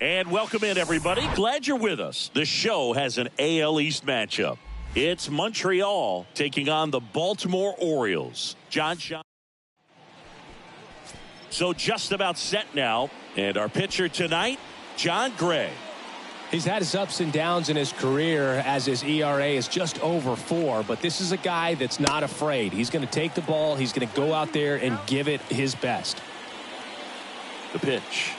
And welcome in, everybody. Glad you're with us. The show has an AL East matchup. It's Montreal taking on the Baltimore Orioles. So just about set now. And our pitcher tonight, John Gray. He's had his ups and downs in his career as his ERA is just over 4. But this is a guy that's not afraid. He's going to take the ball. He's going to go out there and give it his best. The pitch.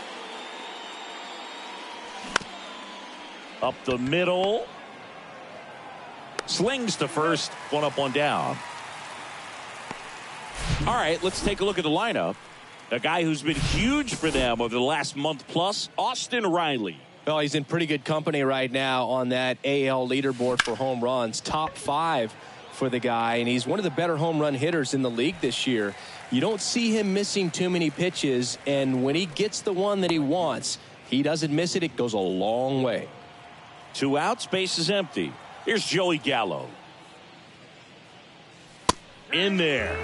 Up the middle. Slings to first. One up, one down. All right, let's take a look at the lineup. A guy who's been huge for them over the last month plus, Austin Riley. Well, he's in pretty good company right now on that AL leaderboard for home runs. Top 5 for the guy, and he's one of the better home run hitters in the league this year. You don't see him missing too many pitches, and when he gets the one that he wants, he doesn't miss it. It goes a long way. 2 outs, base is empty. Here's Joey Gallo. In there.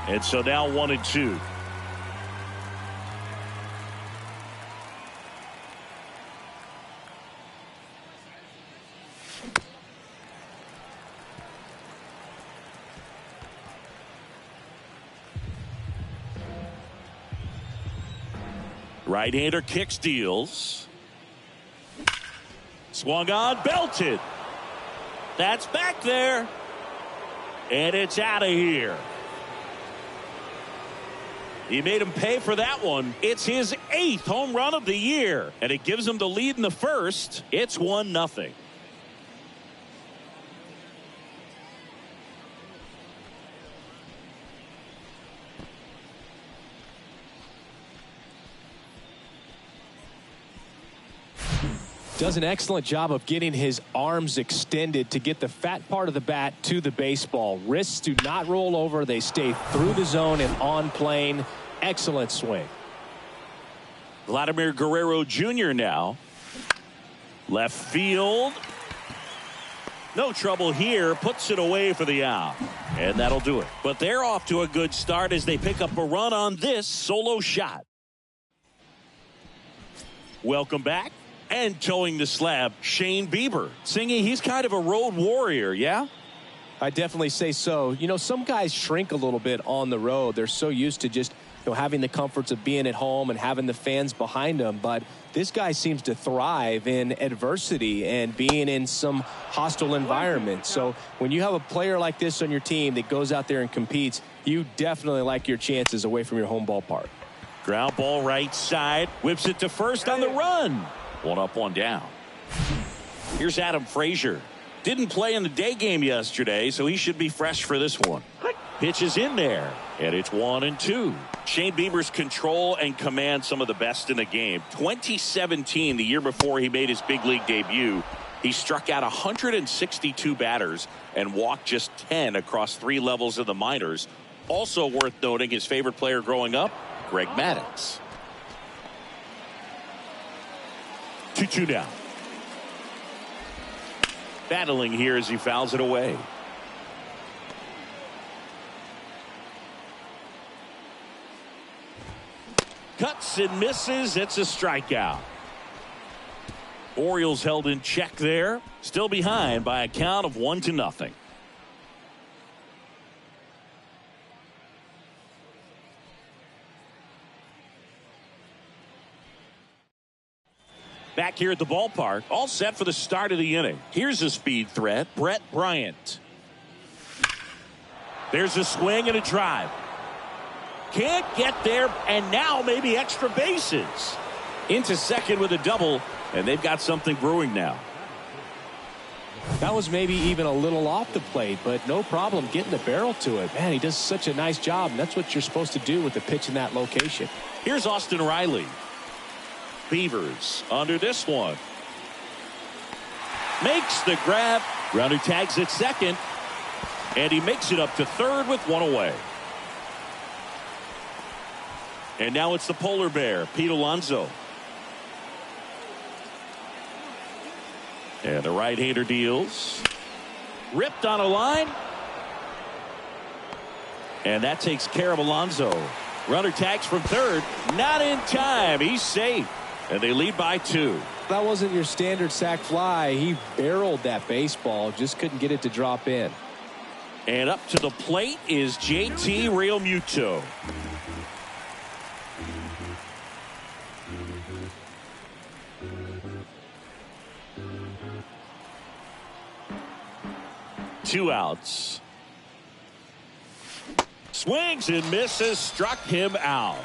And so now 1-2. Right-hander kicks, deals. Swung on, belted. That's back there. And it's out of here. He made him pay for that one. It's his 8th home run of the year. And it gives him the lead in the first. It's 1-0. Does an excellent job of getting his arms extended to get the fat part of the bat to the baseball. Wrists do not roll over. They stay through the zone and on plane. Excellent swing. Vladimir Guerrero Jr. now. Left field. No trouble here. Puts it away for the out. And that'll do it. But they're off to a good start as they pick up a run on this solo shot. Welcome back. And towing the slab, Shane Bieber. Singing, he's kind of a road warrior, yeah? I definitely say so. You know, some guys shrink a little bit on the road. They're so used to just, having the comforts of being at home and having the fans behind them. But this guy seems to thrive in adversity and being in some hostile environment. So when you have a player like this on your team that goes out there and competes, you definitely like your chances away from your home ballpark. Ground ball right side. Whips it to first on the run. 1 up, 1 down. Here's Adam Frazier. Didn't play in the day game yesterday, so he should be fresh for this one. Pitch is in there, and it's 1-2. Shane Bieber's control and command some of the best in the game. 2017, the year before he made his big league debut, he struck out 162 batters and walked just 10 across 3 levels of the minors. Also worth noting, his favorite player growing up, Greg Maddux. 2-2 now. Battling here as he fouls it away. Cuts and misses. It's a strikeout. Orioles held in check there. Still behind by a count of 1-0. Back here at the ballpark, all set for the start of the inning. Here's a speed threat, Brett Bryant. There's a swing and a drive. Can't get there, and now maybe extra bases. Into second with a double, and they've got something brewing now. That was maybe even a little off the plate, but no problem getting the barrel to it. Man, he does such a nice job, and that's what you're supposed to do with the pitch in that location. Here's Austin Riley. Beavers under this one. Makes the grab. Runner tags at second. And he makes it up to third with 1 away. And now it's the polar bear, Pete Alonso. And the right-hander deals. Ripped on a line. And that takes care of Alonso. Runner tags from third. Not in time. He's safe. And they lead by 2. That wasn't your standard sac fly. He barreled that baseball, just couldn't get it to drop in. And up to the plate is JT Realmuto. Two outs. Swings and misses, struck him out.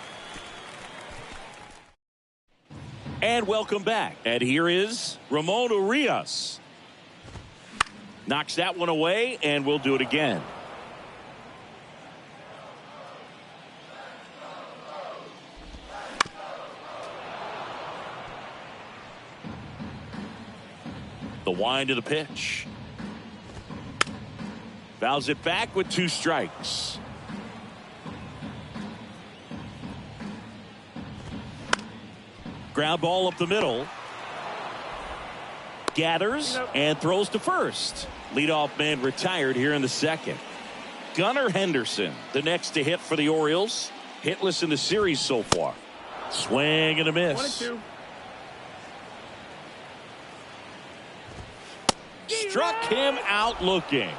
And welcome back. And here is Ramon Urias. Knocks that one away, and we'll do it again. The wind of the pitch. Fouls it back with 2 strikes. Ground ball up the middle. Gathers and throws to first. Leadoff man retired here in the second. Gunnar Henderson, the next to hit for the Orioles. Hitless in the series so far. Swing and a miss. 1-2. Struck him out looking.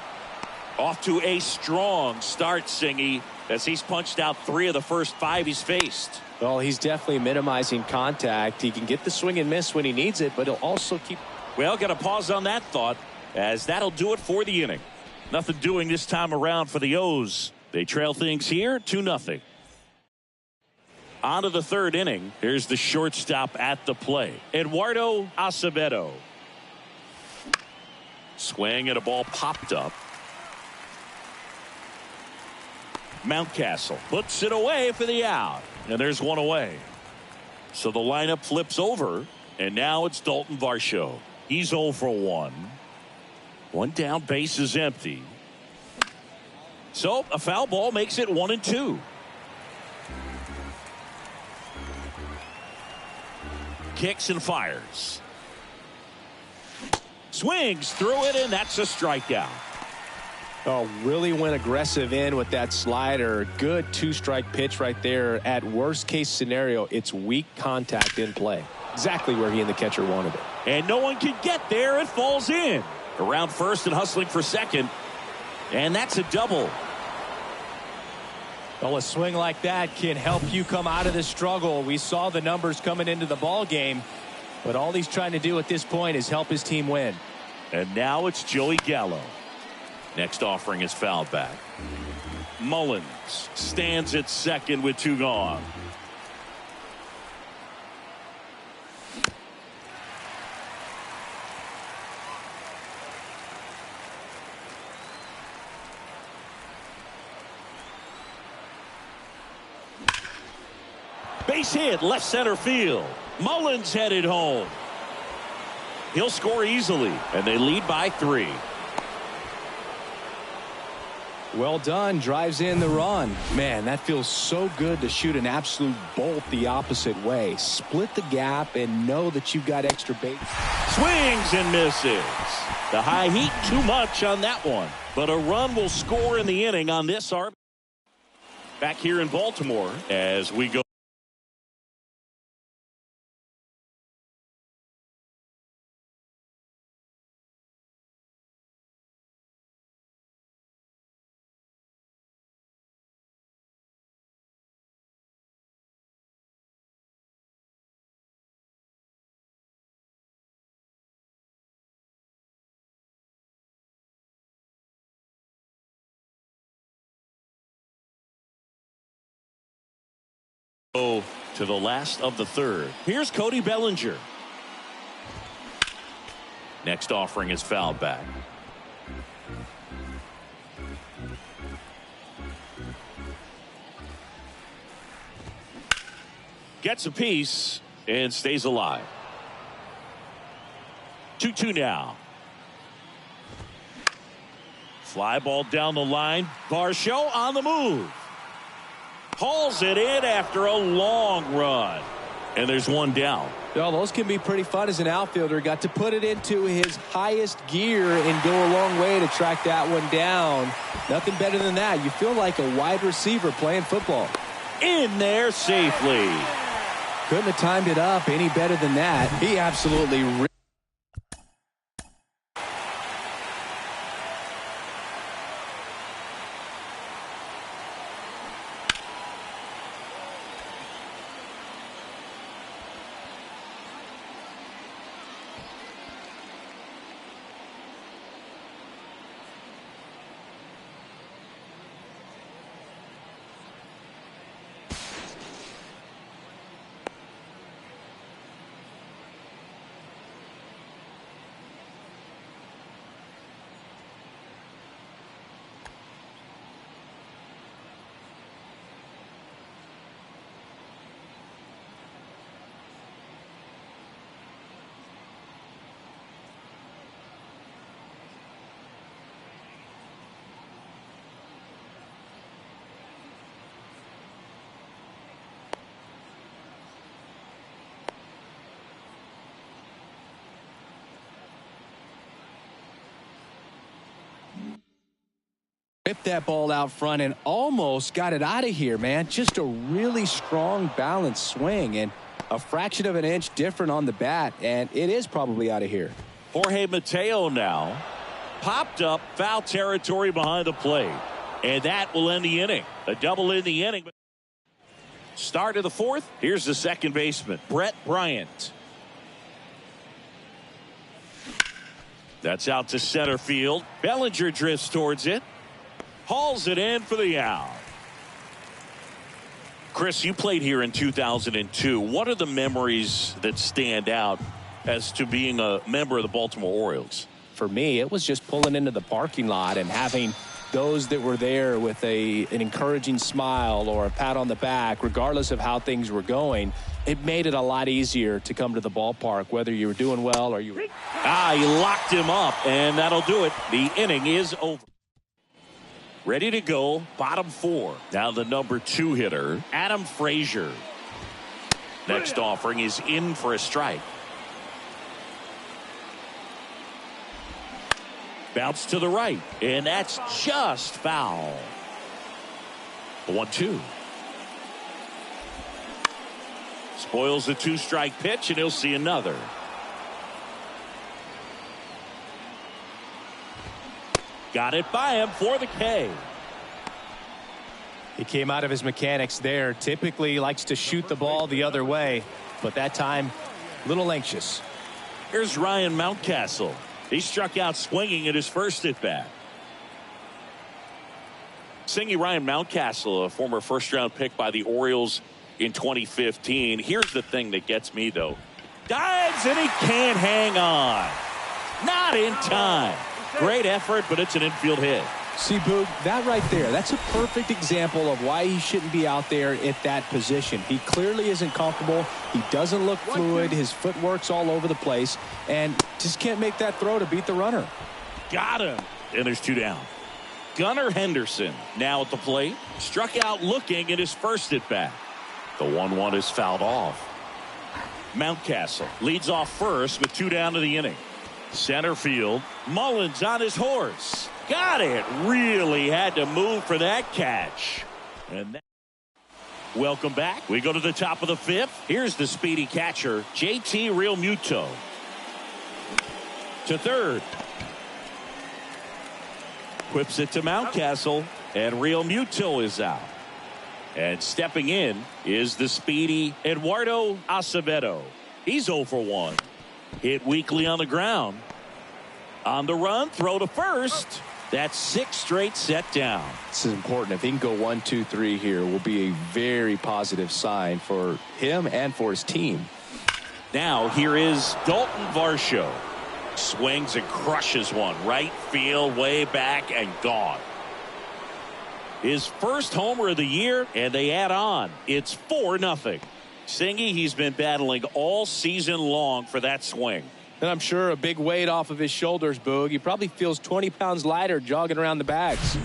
Off to a strong start, Singy, as he's punched out 3 of the first 5 he's faced. Well, he's definitely minimizing contact. He can get the swing and miss when he needs it, but he'll also keep. Well, got to pause on that thought, as that'll do it for the inning. Nothing doing this time around for the O's. They trail things here 2-0. On to the third inning. Here's the shortstop at the plate, Eduardo Acevedo. Swing and a ball popped up. Mountcastle puts it away for the out. And there's one away. So the lineup flips over. And now it's Dalton Varsho. He's 0 for 1. One down, base is empty. So a foul ball makes it 1-2. Kicks and fires. Swings through it, and that's a strikeout. Oh, really went aggressive in with that slider. Good 2-strike pitch right there. At worst case scenario, it's weak contact in play. Exactly where he and the catcher wanted it. And no one can get there. It falls in. Around first and hustling for second. And that's a double. Well, a swing like that can help you come out of the struggle. We saw the numbers coming into the ball game, but all he's trying to do at this point is help his team win. And now it's Joey Gallo. Next offering is fouled back. Mullins stands at second with 2 gone. Base hit, left center field. Mullins headed home. He'll score easily, and they lead by 3. Well done. Drives in the run. Man, that feels so good to shoot an absolute bolt the opposite way. Split the gap and know that you've got extra base. Swings and misses. The high heat too much on that one. But a run will score in the inning on this arm. Back here in Baltimore as we go. To the last of the third. Here's Cody Bellinger. Next offering is fouled back. Gets a piece and stays alive. 2-2 now. Fly ball down the line. Varsho on the move. Hauls it in after a long run. And there's one down. Well, those can be pretty fun as an outfielder. Got to put it into his highest gear and go a long way to track that one down. Nothing better than that. You feel like a wide receiver playing football. In there safely. Couldn't have timed it up any better than that. He absolutely ripped that ball out front and almost got it out of here, man. Just a really strong, balanced swing and a fraction of an inch different on the bat, and it is probably out of here. Jorge Mateo now popped up foul territory behind the plate, and that will end the inning. A double in the inning. Start of the fourth. Here's the second baseman, Brett Bryant. That's out to center field. Bellinger drifts towards it. Hauls it in for the out. Chris, you played here in 2002. What are the memories that stand out as to being a member of the Baltimore Orioles? For me, it was just pulling into the parking lot and having those that were there with an encouraging smile or a pat on the back, regardless of how things were going. It made it a lot easier to come to the ballpark, whether you were doing well or you were. He locked him up, and that'll do it. The inning is over. Ready to go, bottom four. Now the number 2 hitter, Adam Frazier. Next offering is in for a strike. Bounce to the right, and that's just foul. 1-2. Spoils the 2-strike pitch, and he'll see another. Got it by him for the K. He came out of his mechanics there. Typically likes to shoot the ball the other way, but that time, a little anxious. Here's Ryan Mountcastle. He struck out swinging at his first at-bat. Singing Ryan Mountcastle, a former first-round pick by the Orioles in 2015. Here's the thing that gets me, though. Dives, and he can't hang on. Not in time. Great effort, but it's an infield hit. See, Boog, that right there, that's a perfect example of why he shouldn't be out there at that position. He clearly isn't comfortable. He doesn't look fluid. His footwork's all over the place, and just can't make that throw to beat the runner. Got him. And there's 2 down. Gunnar Henderson now at the plate. Struck out looking at his first at-bat. The 1-1 is fouled off. Mountcastle leads off first with 2 down to the inning. Center field. Mullins on his horse. Got it. Really had to move for that catch. And welcome back. We go to the top of the 5th. Here's the speedy catcher, JT Realmuto. To third. Whips it to Mountcastle, and Realmuto is out. And stepping in is the speedy Eduardo Acevedo. He's 0 for 1. Hit weakly on the ground. On the run, throw to first. That's 6 straight set down. This is important. If he can go 1, 2, 3 here, will be a very positive sign for him and for his team. Now here is Dalton Varsho. Swings and crushes one. Right field, way back, and gone. His first homer of the year, and they add on. It's 4-0. Singy, he's been battling all season long for that swing. And I'm sure a big weight off of his shoulders, Boog. He probably feels 20 pounds lighter jogging around the bags.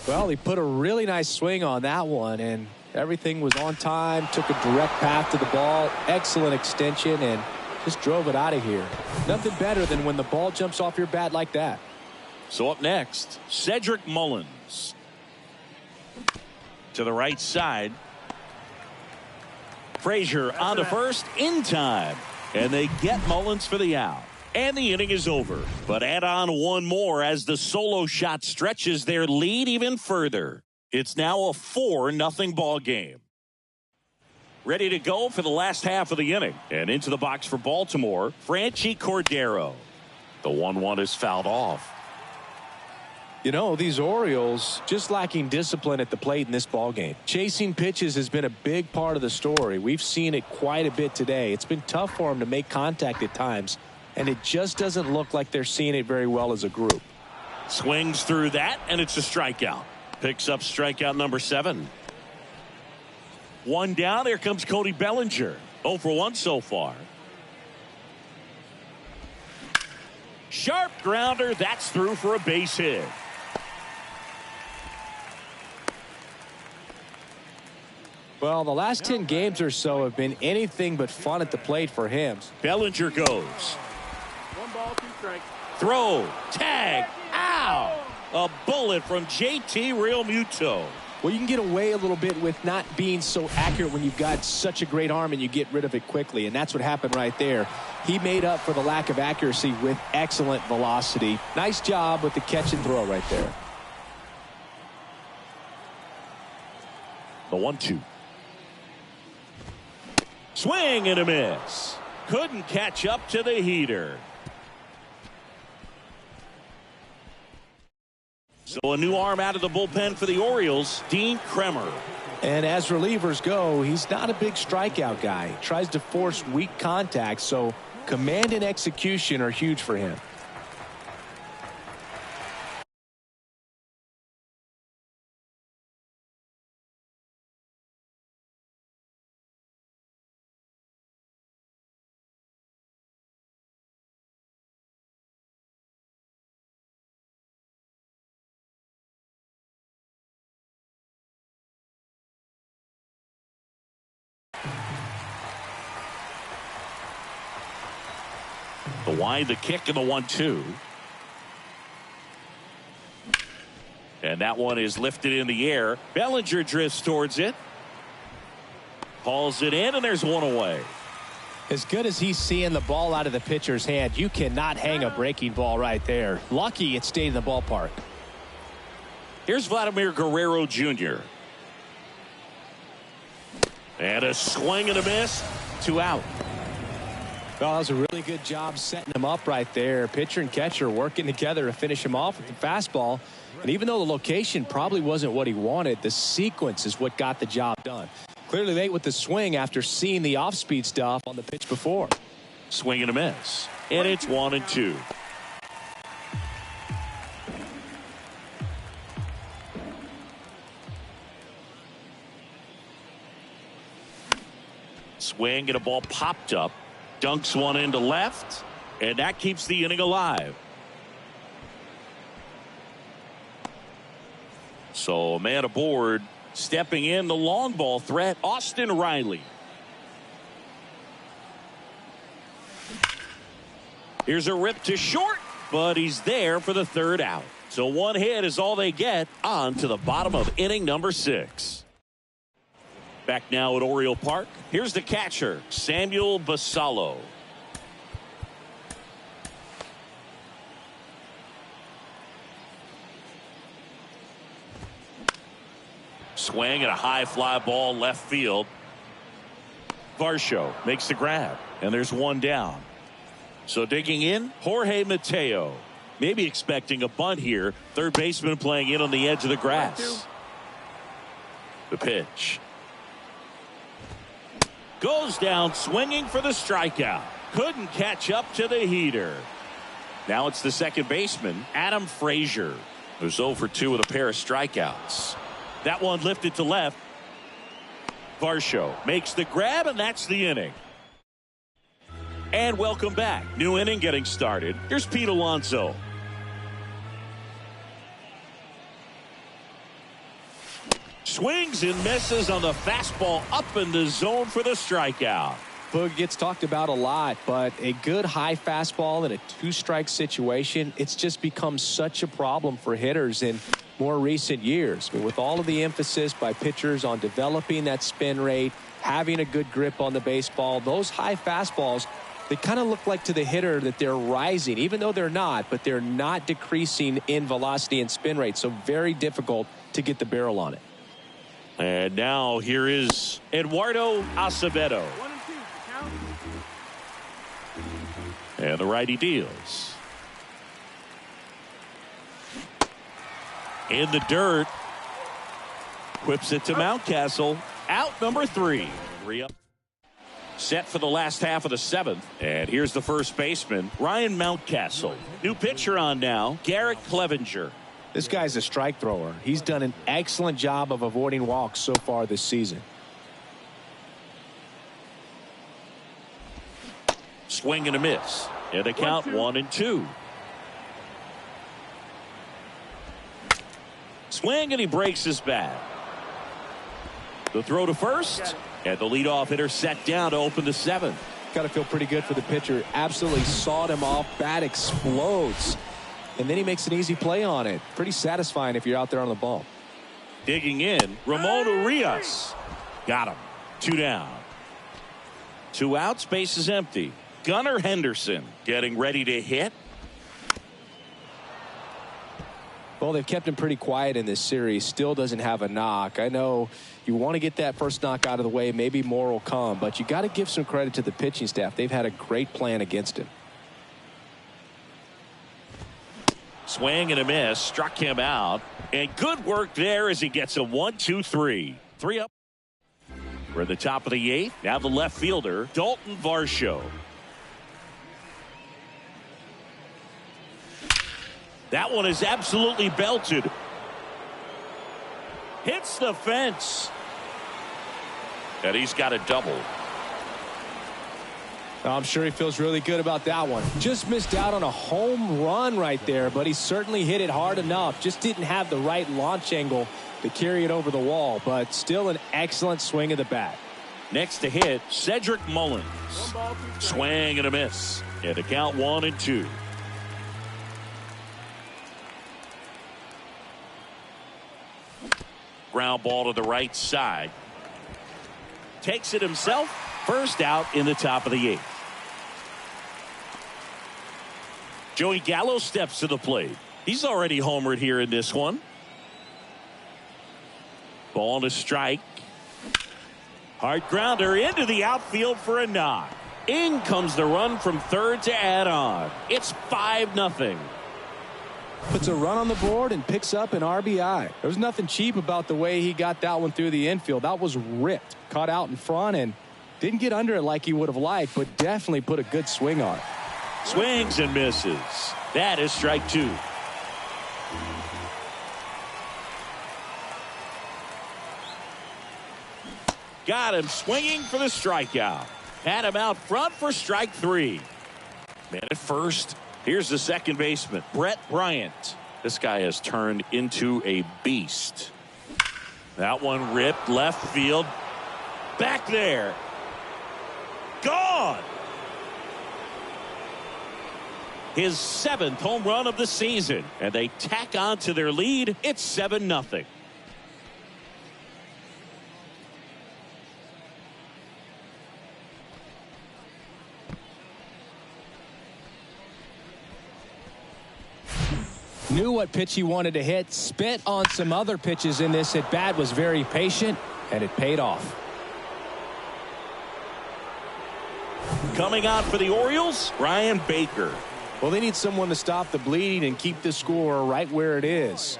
Well, he put a really nice swing on that one, and everything was on time, took a direct path to the ball, excellent extension, and just drove it out of here. Nothing better than when the ball jumps off your bat like that. So up next, Cedric Mullins. To the right side. Frazier on to first in time. And they get Mullins for the out. And the inning is over. But add on one more as the solo shot stretches their lead even further. It's now a 4-0 ball game. Ready to go for the last half of the inning. And into the box for Baltimore, Franchi Cordero. The 1-1 is fouled off. You know, these Orioles just lacking discipline at the plate in this ball game. Chasing pitches has been a big part of the story. We've seen it quite a bit today. It's been tough for them to make contact at times, and it just doesn't look like they're seeing it very well as a group. Swings through that, and it's a strikeout. Picks up strikeout number 7. One down. Here comes Cody Bellinger. 0 for 1 so far. Sharp grounder. That's through for a base hit. Well, the last 10 games or so have been anything but fun at the plate for him. Bellinger goes. 1 ball, 2 strikes. Throw. Tag. Ow. A bullet from JT Realmuto. Well, you can get away a little bit with not being so accurate when you've got such a great arm and you get rid of it quickly. And that's what happened right there. He made up for the lack of accuracy with excellent velocity. Nice job with the catch and throw right there. The 1-2. Swing and a miss. Couldn't catch up to the heater. So a new arm out of the bullpen for the Orioles, Dean Kremer. And as relievers go, he's not a big strikeout guy. He tries to force weak contact, so command and execution are huge for him. The wide, the kick, and the 1-2. And that one is lifted in the air. Bellinger drifts towards it. Hauls it in, and there's one away. As good as he's seeing the ball out of the pitcher's hand, you cannot hang a breaking ball right there. Lucky it stayed in the ballpark. Here's Vladimir Guerrero Jr. And a swing and a miss. 2 out. Well, that was a really good job setting him up right there. Pitcher and catcher working together to finish him off with the fastball. And even though the location probably wasn't what he wanted, the sequence is what got the job done. Clearly late with the swing after seeing the off-speed stuff on the pitch before. Swing and a miss. And it's 1-2. Swing and a ball popped up. Dunks one into left, and that keeps the inning alive. So a man aboard, stepping in the long ball threat, Austin Riley. Here's a rip to short, but he's there for the 3rd out. So 1 hit is all they get. On to the bottom of inning number 6. Back now at Oriole Park. Here's the catcher, Samuel Basallo. Swing and a high fly ball left field. Varsho makes the grab, and there's 1 down. So digging in, Jorge Mateo. Maybe expecting a bunt here. Third baseman playing in on the edge of the grass. The pitch. Goes down swinging for the strikeout. Couldn't catch up to the heater. Now it's the second baseman, Adam Frazier, who's 0 for 2 with a pair of strikeouts. That one lifted to left. Varsho makes the grab, and that's the inning. And welcome back. New inning getting started. Here's Pete Alonso. Swings and misses on the fastball up in the zone for the strikeout. Boog gets talked about a lot, but a good high fastball in a 2-strike situation, it's just become such a problem for hitters in more recent years. But with all of the emphasis by pitchers on developing that spin rate, having a good grip on the baseball. Those high fastballs, they kind of look like to the hitter that they're rising, even though they're not, but they're not decreasing in velocity and spin rate. So very difficult to get the barrel on it. And now here is Eduardo Acevedo. 1-2, count. And the righty deals. In the dirt. Whips it to Mountcastle. Out number 3. 3 up. Set for the last half of the 7th. And here's the first baseman, Ryan Mountcastle. New pitcher on now, Garrett Clevenger. This guy's a strike thrower. He's done an excellent job of avoiding walks so far this season. Swing and a miss. And the count 1-2. Swing and he breaks his bat. The throw to first. And the leadoff hitter set down to open the 7th. Got to feel pretty good for the pitcher. Absolutely sawed him off. Bat explodes. And then he makes an easy play on it. Pretty satisfying if you're out there on the ball. Digging in, Ramon Urias. Got him. 2 down. 2 outs, base is empty. Gunnar Henderson getting ready to hit. Well, they've kept him pretty quiet in this series. Still doesn't have a knock. I know you want to get that first knock out of the way. Maybe more will come. But you got to give some credit to the pitching staff. They've had a great plan against him. Swing and a miss. Struck him out. And good work there as he gets a 1-2-3. 3 up. We're at the top of the 8th. Now the left fielder, Dalton Varsho. That one is absolutely belted. Hits the fence. And he's got a double. I'm sure he feels really good about that one. Just missed out on a home run right there, but he certainly hit it hard enough. Just didn't have the right launch angle to carry it over the wall, but still an excellent swing of the bat. Next to hit, Cedric Mullins. 1 ball, 2 strikes. Swing and a miss. And the count 1-2. Ground ball to the right side. Takes it himself. First out in the top of the 8th. Joey Gallo steps to the plate. He's already homered here in this one. Ball to strike. Hard grounder into the outfield for a knock. In comes the run from third to add on. It's 5-0. Puts a run on the board and picks up an RBI. There was nothing cheap about the way he got that one through the infield. That was ripped. Caught out in front and didn't get under it like he would have liked, but definitely put a good swing on it. Swings and misses. That is strike 2. Got him swinging for the strikeout. Had him out front for strike 3. Man at first. Here's the second baseman, Brett Bryant. This guy has turned into a beast. That one ripped left field. Back there. Gone. His 7th home run of the season. And they tack on to their lead. It's 7-0. Knew what pitch he wanted to hit. Spit on some other pitches in this at bat. Was very patient, and it paid off. Coming out for the Orioles, Brian Baker. Well, they need someone to stop the bleeding and keep the score right where it is.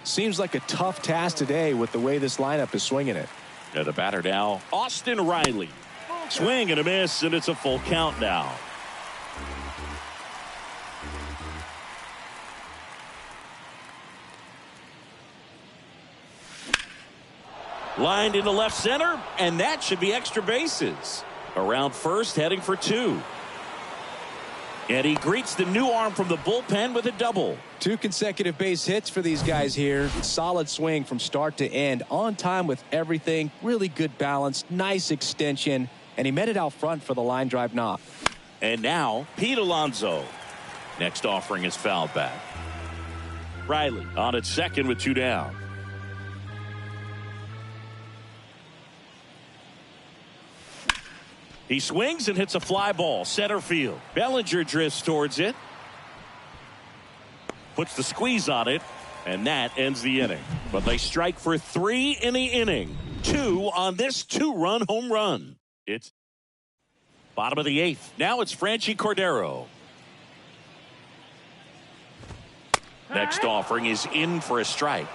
Seems like a tough task today with the way this lineup is swinging it. And the batter now, Austin Riley. Swing and a miss, and it's a full count now. Lined into left center, and that should be extra bases. Around first, heading for 2. And he greets the new arm from the bullpen with a double. 2 consecutive base hits for these guys here. Solid swing from start to end. On time with everything. Really good balance. Nice extension. And he met it out front for the line drive knock. And now, Pete Alonso. Next offering is foul back. Riley on at second with 2 down. He swings and hits a fly ball center field. Bellinger drifts towards it. Puts the squeeze on it. And that ends the inning. But they strike for 3 in the inning. 2 on this 2-run home run. It's bottom of the 8th. Now it's Franchi Cordero. Next offering is in for a strike.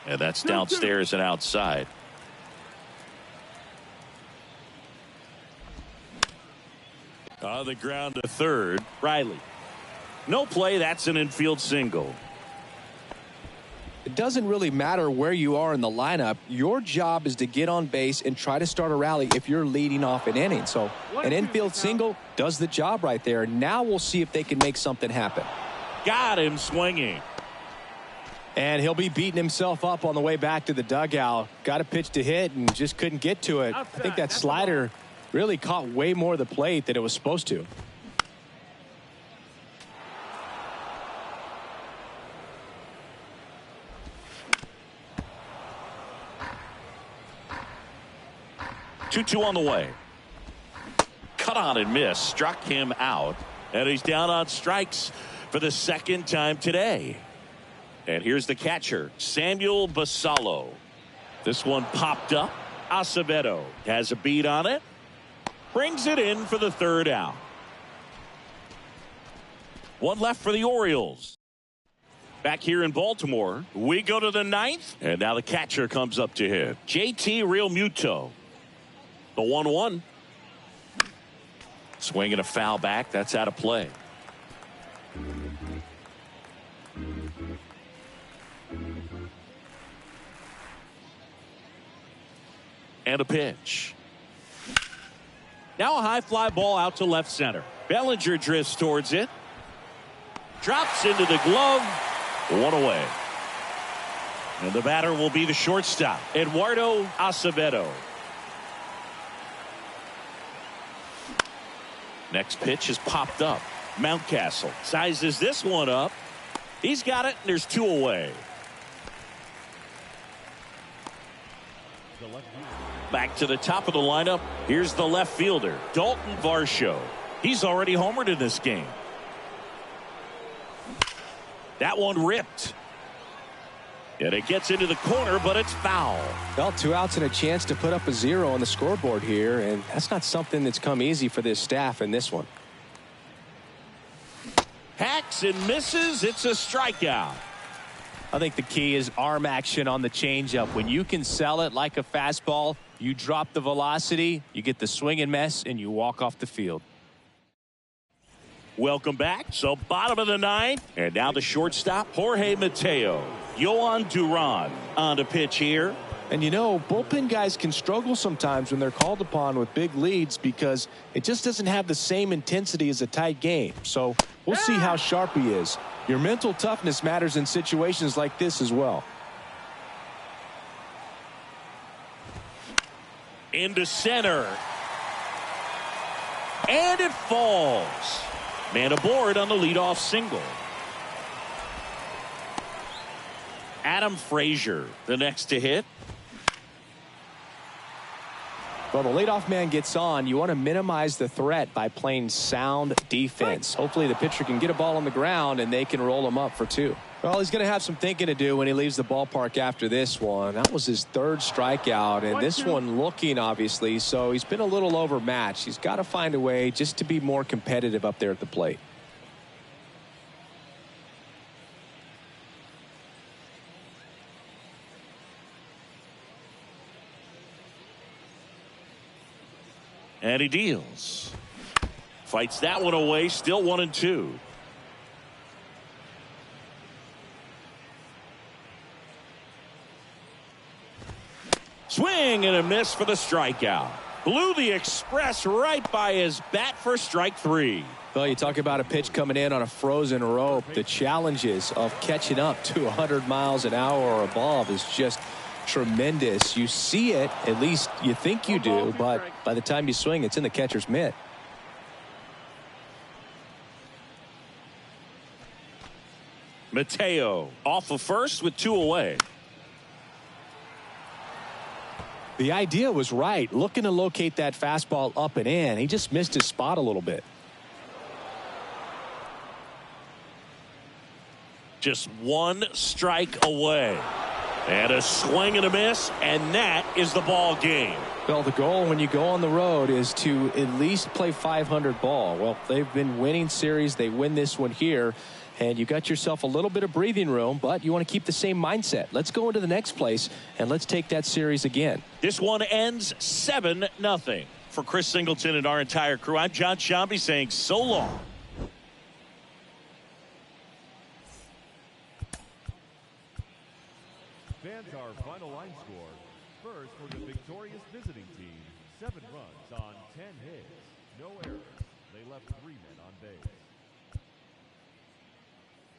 And that's downstairs and outside. On the ground to third. Riley. No play. That's an infield single. It doesn't really matter where you are in the lineup. Your job is to get on base and try to start a rally if you're leading off an inning. So an infield single does the job right there. Now we'll see if they can make something happen. Got him swinging. And he'll be beating himself up on the way back to the dugout. Got a pitch to hit and just couldn't get to it. I think that slider really caught way more of the plate than it was supposed to. Two on the way. Cut on and miss. Struck him out. And he's down on strikes for the second time today. And here's the catcher, Samuel Basallo. This one popped up. Acevedo has a beat on it. Brings it in for the third out. One left for the Orioles. Back here in Baltimore, we go to the 9th. And now the catcher comes up to hit. JT Realmuto. The 1-1. Swinging a foul back. That's out of play. And a pitch. Now a high fly ball out to left center. Bellinger drifts towards it. Drops into the glove. One away. And the batter will be the shortstop, Eduardo Acevedo. Next pitch is popped up. Mountcastle sizes this one up. He's got it, and there's 2 away. Back to the top of the lineup. Here's the left fielder, Dalton Varsho. He's already homered in this game. That one ripped. And it gets into the corner, but it's foul. Well, 2 outs and a chance to put up a 0 on the scoreboard here, and that's not something that's come easy for this staff in this one. Hacks and misses. It's a strikeout. I think the key is arm action on the changeup. When you can sell it like a fastball, you drop the velocity, you get the swing and miss, and you walk off the field. Welcome back. So bottom of the 9th, and now the shortstop, Jorge Mateo. Yohan Duran on the pitch here. And you know, bullpen guys can struggle sometimes when they're called upon with big leads because it just doesn't have the same intensity as a tight game. So we'll see how sharp he is. Your mental toughness matters in situations like this as well. Into center. And it falls. Man aboard on the leadoff single. Adam Frazier, the next to hit. Well, the leadoff man gets on. You want to minimize the threat by playing sound defense. Hopefully the pitcher can get a ball on the ground and they can roll him up for 2. Well, he's going to have some thinking to do when he leaves the ballpark after this one. That was his 3rd strikeout, and this one looking obviously, so he's been a little overmatched. He's got to find a way just to be more competitive up there at the plate. And he deals. Fights that one away. Still 1-2. Swing and a miss for the strikeout. Blew the express right by his bat for strike 3. Well, you talk about a pitch coming in on a frozen rope. The challenges of catching up to 100 miles an hour or above is just tremendous. You see it, at least you think you do, but by the time you swing, it's in the catcher's mitt. Mateo off of first with 2 away. The idea was right. Looking to locate that fastball up and in. He just missed his spot a little bit. Just one strike away. And a swing and a miss, and that is the ball game. Well, the goal when you go on the road is to at least play 500 ball. Well, they've been winning series. They win this one here, and you got yourself a little bit of breathing room, but you want to keep the same mindset. Let's go into the next place, and let's take that series again. This one ends 7-0. For Chris Singleton and our entire crew, I'm John Shambi saying so long. Fans, our final line score. First, for the victorious visiting team, 7 runs on 10 hits. No errors. They left 3 men on base.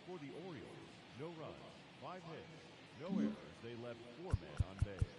For the Orioles, no runs, 5 hits. No errors. They left 4 men on base.